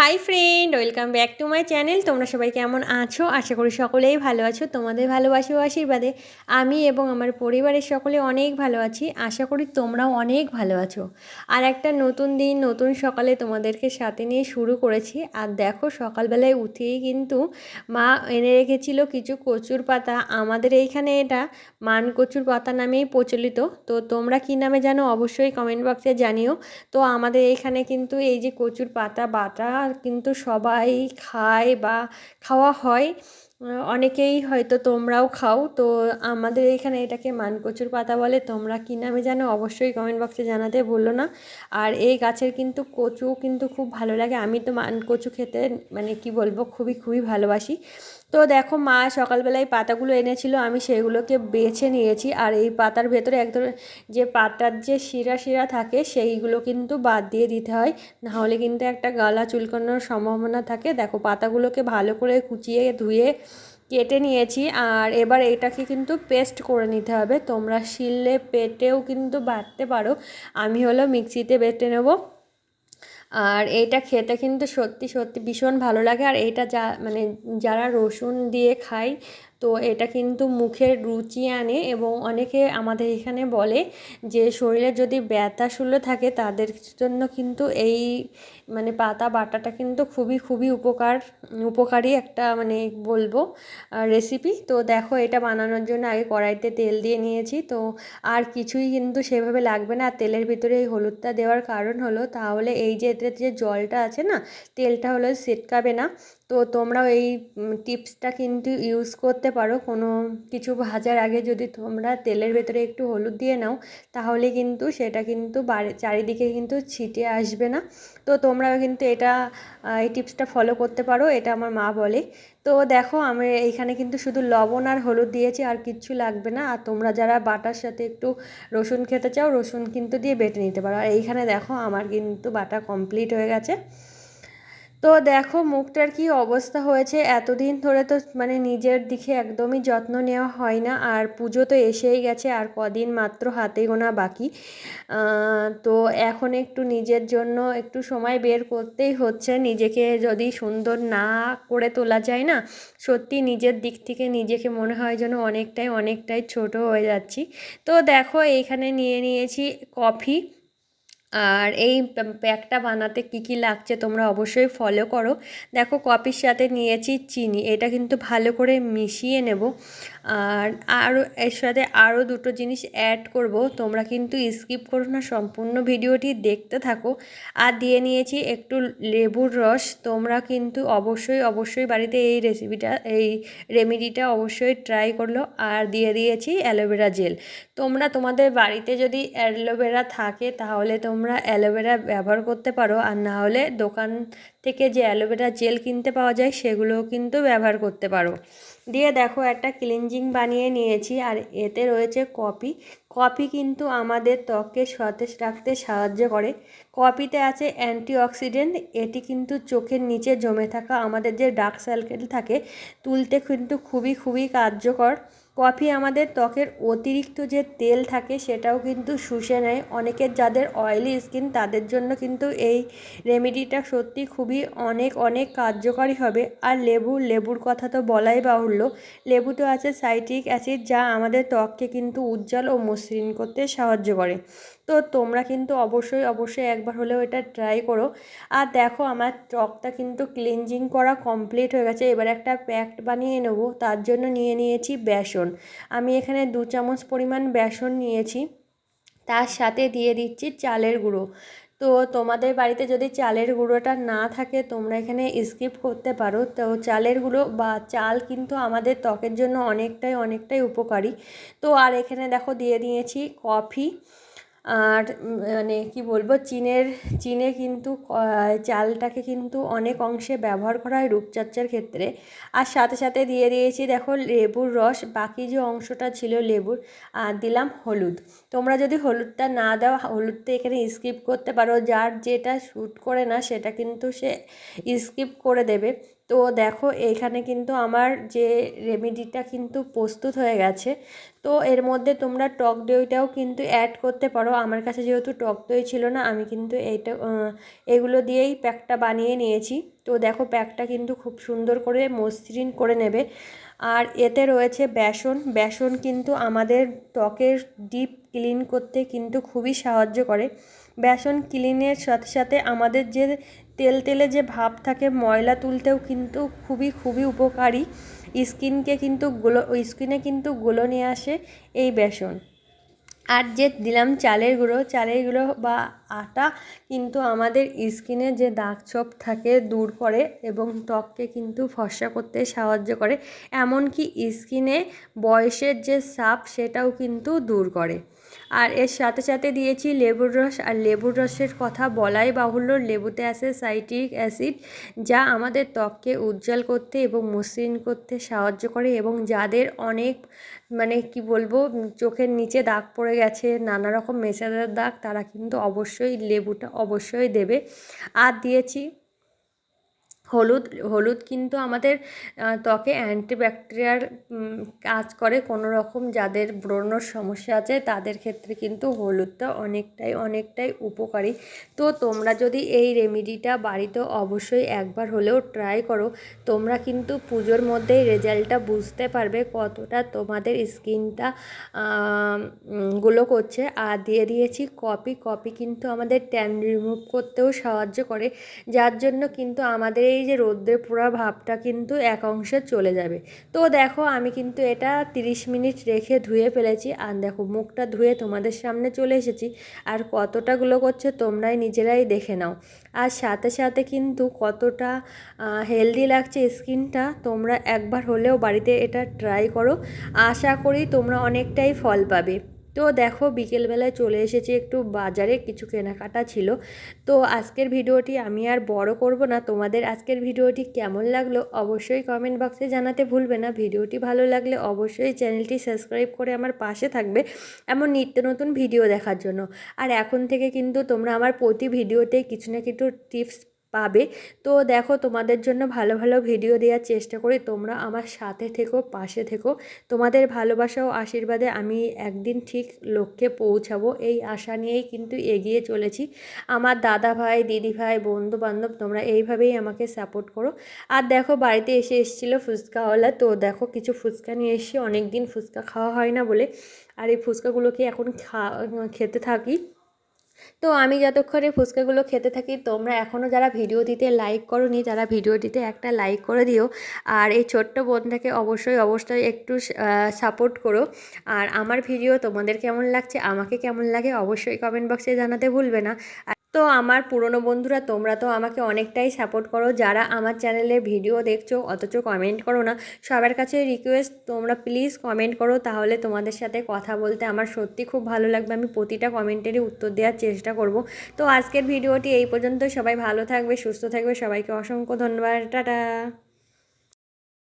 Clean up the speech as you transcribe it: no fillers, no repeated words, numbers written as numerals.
Hi friend, welcome back to my channel. তোমরা সবাই কেমন আছো? আশা করি সকলেই ভালো আছো। তোমাদের ভালোবাসা ও আশীর্বাদে আমি এবং আমার পরিবারের সকলে অনেক ভালো আছি। আশা করি তোমরাও অনেক ভালো আছো। আর একটা নতুন দিন, নতুন সকালে তোমাদেরকে সাথে নিয়ে শুরু করেছি। আর দেখো, সকালবেলায় উঠেই কিন্তু মা এনে রেখেছিল কিছু কচুর পাতা। আমাদের এইখানে এটা মান কচুর পাতা নামেই প্রচলিত। তো তোমরা কী নামে জানো অবশ্যই কমেন্ট বক্সে জানিও। তো আমাদের এইখানে কিন্তু এই যে কচুর পাতা বাটা কিন্তু সবাই খায় বা খাওয়া হয়। অনেকেই হয়তো তোমরাও খাও। তো আমাদের এইখানে এটাকে মানকচুর পাতা বলে। তোমরা কী নামে জানো অবশ্যই কমেন্ট বক্সে জানাতে ভুলো না। আর এই গাছের কিন্তু কচু কিন্তু খুব ভালো লাগে। আমি তো মানকচু খেতে মানে কি বলবো, খুবই খুবই ভালোবাসি। তো দেখো, মা সকালবেলায় পাতাগুলো এনেছিল, আমি সেগুলোকে বেছে নিয়েছি। আর এই পাতার ভেতরে একদম যে পাতার যে শিরা শিরা থাকে সেইগুলো কিন্তু বাদ দিয়ে দিতে হয়, নাহলে কিন্তু একটা গলা চুলকানোর সম্ভাবনা থাকে। দেখো, পাতাগুলোকে ভালো করে কুচিয়ে ধুয়ে কেটে নিয়েছি। আর এবার এটাকে কিন্তু পেস্ট করে নিতে হবে। তোমরা শিলে বেটেও কিন্তু বাটতে পারো, আমি হলো মিক্সিতে বেটে নেব। আর এইটা খেতে কিন্তু সত্যি সত্যি ভীষণ ভালো লাগে। আর এইটা মানে যারা রসুন দিয়ে খায়, তো এটা কিন্তু মুখের রুচি আনে। এবং অনেকে আমাদের এখানে বলে যে শরীরে যদি ব্যথা শূন্য থাকে তাদের জন্য কিন্তু এই মানে পাতা বাটাটা কিন্তু খুবই খুবই উপকারী একটা মানে বলবো রেসিপি। তো দেখো, এটা বানানোর জন্য আগে কড়াইতে তেল দিয়ে নিয়েছি। তো আর কিছুই কিন্তু সেভাবে লাগবে না। আর তেলের ভিতরে এই হলুদটা দেওয়ার কারণ হলো, তাহলে এই যে এটার যে জলটা আছে না, তেলটা হলো ছিটকাবে না। তো তোমরাও এই টিপসটা কিন্তু ইউজ করতে পারো। কোনো কিছু ভাজার আগে যদি তোমরা তেলের ভেতরে একটু হলুদ দিয়ে নাও, তাহলে কিন্তু সেটা কিন্তু চারিদিকে কিন্তু ছিটে আসবে না। তো তোমরাও কিন্তু এটা এই টিপসটা ফলো করতে পারো, এটা আমার মা বলে। তো দেখো, আমি এইখানে কিন্তু শুধু লবণ আর হলুদ দিয়েছি, আর কিচ্ছু লাগবে না। আর তোমরা যারা বাটার সাথে একটু রসুন খেতে চাও, রসুন কিন্তু দিয়ে বেটে নিতে পারো। আর এইখানে দেখো, আমার কিন্তু বাটা কমপ্লিট হয়ে গেছে। তো দেখো মুখটার কি অবস্থা হয়েছে। এতদিন ধরে তো মানে নিজের দিকে একদমই যত্ন নেওয়া হয় না। আর পুজো তো এসেই গেছে, আর কদিন মাত্র হাতে গোনা বাকি। তো এখন একটু নিজের জন্য একটু সময় বের করতেই হচ্ছে। নিজেকে যদি সুন্দর না করে তোলা যায় না, সত্যি নিজের দিক থেকে নিজেকে মনে হয় যেন অনেকটাই অনেকটাই ছোট হয়ে যাচ্ছি। তো দেখো, এইখানে নিয়ে নিয়েছি কফি। আর এই প্যাকটা বানাতে কি কি লাগছে তোমরা অবশ্যই ফলো করো। দেখো, কফির সাথে নিয়েছি চিনি, এটা কিন্তু ভালো করে মিশিয়ে নেব। আর আরও এর সাথে আরও দুটো জিনিস অ্যাড করব, তোমরা কিন্তু স্কিপ করো না, সম্পূর্ণ ভিডিওটি দেখতে থাকো। আর দিয়ে নিয়েছি একটু লেবুর রস। তোমরা কিন্তু অবশ্যই অবশ্যই বাড়িতে এই রেসিপিটা এই রেমেডিটা অবশ্যই ট্রাই করলো। আর দিয়ে দিয়েছি অ্যালোভেরা জেল। তোমরা তোমাদের বাড়িতে যদি অ্যালোভেরা থাকে তাহলে তোমরা অ্যালোভেরা ব্যবহার করতে পারো, আর না হলে দোকান থেকে যে অ্যালোভেরা জেল কিনতে পাওয়া যায় সেগুলোও কিন্তু ব্যবহার করতে পারো। দিয়ে দেখো, একটা ক্লিনজিং বানিয়ে নিয়েছি। আর এতে রয়েছে কফি। কফি কিন্তু আমাদের ত্বককে সতেজ রাখতে সাহায্য করে। কফিতে আছে অ্যান্টিঅক্সিডেন্ট, এটি কিন্তু চোখের নিচে জমে থাকা আমাদের যে ডার্ক সার্কেল থাকে তুলতে কিন্তু খুবই খুবই কার্যকর। কফি আমাদের ত্বকের অতিরিক্ত যে তেল থাকে সেটাও কিন্তু শুষে নেয়। অনেকের যাদের অয়েলি স্কিন তাদের জন্য কিন্তু এই রেমেডিটা সত্যি খুবই অনেক অনেক কার্যকরী হবে। আর লেবুর কথা তো বলাই বাহুল্য। লেবুতে আছে সাইট্রিক অ্যাসিড, যা আমাদের ত্বককে কিন্তু উজ্জ্বল ও মসৃণ করতে সাহায্য করে। তো তোমরা কিন্তু অবশ্যই অবশ্যই একবার হলেও এটা ট্রাই করো। আর দেখো, আমার ত্বকটা কিন্তু ক্লিনজিং করা কমপ্লিট হয়ে গেছে। এবার একটা প্যাক বানিয়ে নেবো, তার জন্য নিয়ে নিয়েছি বেসন। আমি এখানে 2 চামচ পরিমাণ বেসন নিয়েছি, তার সাথে দিয়ে দিচ্ছি চালের গুঁড়ো। তো তোমাদের বাড়িতে যদি চালের গুঁড়োটা না থাকে তোমরা এখানে স্কিপ করতে পারো। তো চালের গুঁড়ো বা চাল কিন্তু আমাদের ত্বকের জন্য অনেকটাই অনেকটাই উপকারী। তো আর এখানে দেখো দিয়ে দিয়েছি কফি। আর মানে কি বলবো, চিনে কিন্তু চালটাকে কিন্তু অনেক অংশে ব্যবহার করা হয় রূপচর্চার ক্ষেত্রে। আর সাথে সাথে দিয়ে দিয়েছি দেখো লেবুর রস, বাকি যে অংশটা ছিল লেবুর। আর দিলাম হলুদ। তোমরা যদি হলুদটা না দাও, হলুদটা এখানে স্কিপ করতে পারো। যার যেটা শ্যুট করে না সেটা কিন্তু সে স্কিপ করে দেবে। তো দেখো এইখানে কিন্তু আমার যে রেমেডিটা কিন্তু প্রস্তুত হয়ে গেছে। তো এর মধ্যে তোমরা টক দইটাও কিন্তু অ্যাড করতে পারো। আমার কাছে যেহেতু টক দই ছিল না, আমি কিন্তু এগুলো দিয়েই প্যাকটা বানিয়ে নিয়েছি। তো দেখো প্যাকটা কিন্তু খুব সুন্দর করে মসৃণ করে নেবে। আর এতে রয়েছে বেসন। বেসন কিন্তু আমাদের ত্বকের ডিপ ক্লিন করতে কিন্তু খুবই সাহায্য করে। বেসন ক্লিনের সাথে সাথে আমাদের যে তেলে যে ভাব থাকে, ময়লা তুলতেও কিন্তু খুবই উপকারী। স্কিনে কিন্তু গ্লো নিয়ে আসে এই বেসন। আর যে দিলাম চালের গুঁড়ো বা আটা কিন্তু আমাদের স্কিনে যে দাগ ছোপ থাকে দূর করে এবং ত্বককে কিন্তু ফর্সা করতে সাহায্য করে। এমনকি স্কিনে বয়সের যে ছাপ সেটাও কিন্তু দূর করে। আর এর সাথে সাথে দিয়েছি লেবুর রস। আর লেবুর রসের কথা বলাই বাহুল্য, লেবুতে আছে সাইট্রিক অ্যাসিড, যা আমাদের ত্বককে উজ্জ্বল করতে এবং মসৃণ করতে সাহায্য করে। এবং যাদের অনেক কি বলবো, চোখের নিচে দাগ পড়ে গেছে, নানা রকম মেশাদার দাগ, তারা কিন্তু অবশ্যই লেবুটা অবশ্যই দেবে। আর দিয়েছি হলুদ কিন্তু আমাদের ত্বকে অ্যান্টিব্যাকটেরিয়ার কাজ করে। কোনো রকম যাদের ব্রণর সমস্যা আছে তাদের ক্ষেত্রে কিন্তু হলুদটা অনেকটাই উপকারী। তো তোমরা যদি এই রেমেডিটা বাড়িতে অবশ্যই একবার হলেও ট্রাই করো, তোমরা কিন্তু পুজোর মধ্যেই রেজাল্টটা বুঝতে পারবে কতটা তোমাদের স্কিনটা গ্লো করছে। আর দিয়ে দিয়েছি কফি কিন্তু আমাদের ট্যান রিমুভ করতেও সাহায্য করে, যার জন্য কিন্তু আমাদের এই যে রোদ্রে পোড়া ভাবটা কিন্তু এক অংশে চলে যাবে। তো দেখো আমি কিন্তু এটা 30 মিনিট রেখে ধুয়ে ফেলেছি। আর দেখো মুখটা ধুয়ে তোমাদের সামনে চলে এসেছি। আর কতটা গ্লো করছে তোমরাই নিজেরাই দেখে নাও। আর সাথে সাথে কিন্তু কতটা হেলদি লাগছে স্কিনটা। তোমরা একবার হলেও বাড়িতে এটা ট্রাই করো, আশা করি তোমরা অনেকটাই ফল পাবে। তো দেখো বিকেলবেলায় চলে এসেছি একটু বাজারে, কিছু কেনাকাটা ছিল। তো আজকের ভিডিওটি আমি আর বড় করব না। তোমাদের আজকের ভিডিওটি কেমন লাগলো অবশ্যই কমেন্ট বক্সে জানাতে ভুলবে না। ভিডিওটি ভালো লাগলে অবশ্যই চ্যানেলটি সাবস্ক্রাইব করে আমার পাশে থাকবে এমন নিত্য নতুন ভিডিও দেখার জন্য। আর এখন থেকে কিন্তু তোমরা আমার প্রতি ভিডিওতেই কিছু না কিছু টিপস পাবে। তো দেখো তোমাদের জন্য ভালো ভালো ভিডিও দেওয়ার চেষ্টা করি। তোমরা আমার সাথে থেকো, পাশে থেকো। তোমাদের ভালোবাসা ও আশীর্বাদে আমি একদিন ঠিক লক্ষ্যে পৌঁছাবো, এই আশা নিয়েই কিন্তু এগিয়ে চলেছি। আমার দাদা ভাই, দিদি ভাই, বন্ধু বান্ধব, তোমরা এইভাবেই আমাকে সাপোর্ট করো। আর দেখো বাড়িতে এসেছিলো ফুচকাওয়ালা। তো দেখো কিছু ফুচকা নিয়ে এসেছি, অনেক দিন ফুচকা খাওয়া হয় না বলে। আর এই ফুচকাগুলোকে এখন খেতে থাকি। তো আমি যতক্ষণে ফুচকাগুলো খেতে থাকি, তোমরা এখনও যারা ভিডিওটিতে লাইক করোনি, তারা ভিডিওটিতে একটা লাইক করে দিও। আর এই ছোট্ট বোনটাকে অবশ্যই একটু সাপোর্ট করো। আর আমার ভিডিও তোমাদের কেমন লাগছে, আমাকে কেমন লাগে অবশ্যই কমেন্ট বক্সে জানাতে ভুলবে না। তো আমার পুরনো বন্ধুরা, তোমরা তো আমাকে অনেকটাই সাপোর্ট করো। যারা আমার চ্যানেলে ভিডিও দেখছো অথচ কমেন্ট করো না, সবার কাছে রিকোয়েস্ট, তোমরা প্লিজ কমেন্ট করো। তাহলে তোমাদের সাথে কথা বলতে আমার সত্যি খুব ভালো লাগবে। আমি প্রতিটা কমেন্টেরই উত্তর দেওয়ার চেষ্টা করব। তো আজকের ভিডিওটি এই পর্যন্ত। সবাই ভালো থাকবে, সুস্থ থাকবে। সবাইকে অসংখ্য ধন্যবাদ। টাটা।